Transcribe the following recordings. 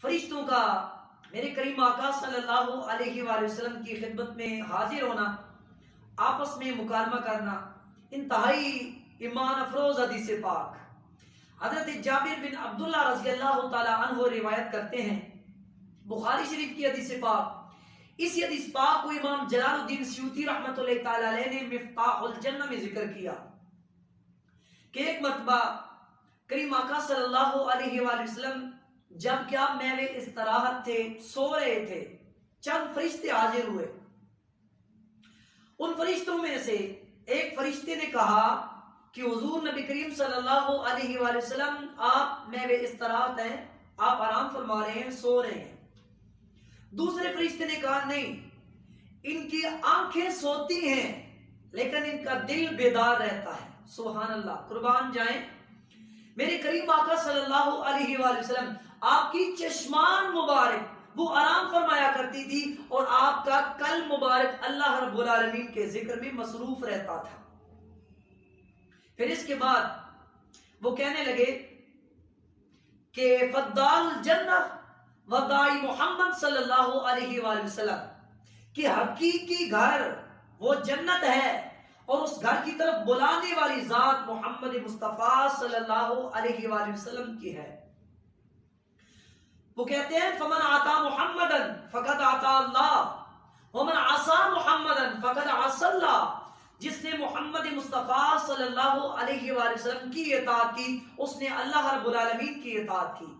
فرشتوں کا میرے کریم آقا صلی اللہ علیہ وآلہ وسلم کی خدمت میں حاضر ہونا، آپس میں مکالمہ کرنا، انتہائی ایمان افروز حدیث پاک۔ حضرت جابر بن عبداللہ رضی اللہ تعالی عنہ روایت کرتے ہیں، بخاری شریف کی حدیث پاک۔ اس حدیث پاک کو امام جلال الدین سیوطی رحمۃ اللہ تعالی علیہ نے مفتاح الجنہ میں ذکر کیا کہ ایک مرتبہ کریم آقا صلی اللہ علیہ وآلہ وسلم جب کیا میوے استراحت تھے، سو رہے تھے، چند فرشتے حاضر ہوئے۔ ان فرشتوں میں سے ایک فرشتے نے کہا کہ حضور نبی کریم صلی اللہ علیہ وآلہ وسلم آپ میوے استراحت ہیں، آپ آرام فرما رہے ہیں، سو رہے ہیں۔ دوسرے فرشتے نے کہا نہیں، ان کی آنکھیں سوتی ہیں لیکن ان کا دل بیدار رہتا ہے۔ سبحان اللہ، قربان جائیں میرے کریم آقا صلی اللہ علیہ وآلہ وسلم، آپ کی چشمان مبارک وہ آرام فرمایا کرتی تھی اور آپ کا قلب مبارک اللہ رب العالمین کے ذکر میں مصروف رہتا تھا۔ پھر اس کے بعد وہ کہنے لگے کہ فضال الجنہ ودائی محمد صلی اللہ علیہ وآلہ وسلم، کہ حقیقی گھر وہ جنت ہے اور اس گھر کی طرف بلانے والی ذات محمد مصطفیٰ صلی اللہ علیہ وآلہ وسلم کی ہے۔ وہ کہتے ہیں فمن آتا محمدا فقد آتا اللہ ومن عصا محمدا فقد عصا اللہ، جس نے محمد مصطفیٰ صلی اللہ علیہ وآلہ وسلم کی اطاعت کی اس نے اللہ رب العالمین کی اطاعت کی،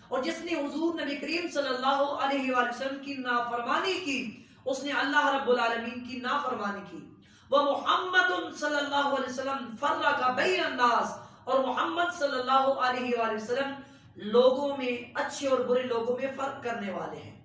اور جس نے حضور نبی کریم صلی اللہ علیہ وآلہ وسلم کی نافرمانی کی اس نے اللہ رب العالمین کی نافرمانی کی۔ وَمُحَمَّدٌ صلی اللہ علیہ وسلم فرق بین الناس، اور محمد صلی اللہ علیہ وآلہ وسلم لوگوں میں اچھے اور برے لوگوں میں فرق کرنے والے ہیں۔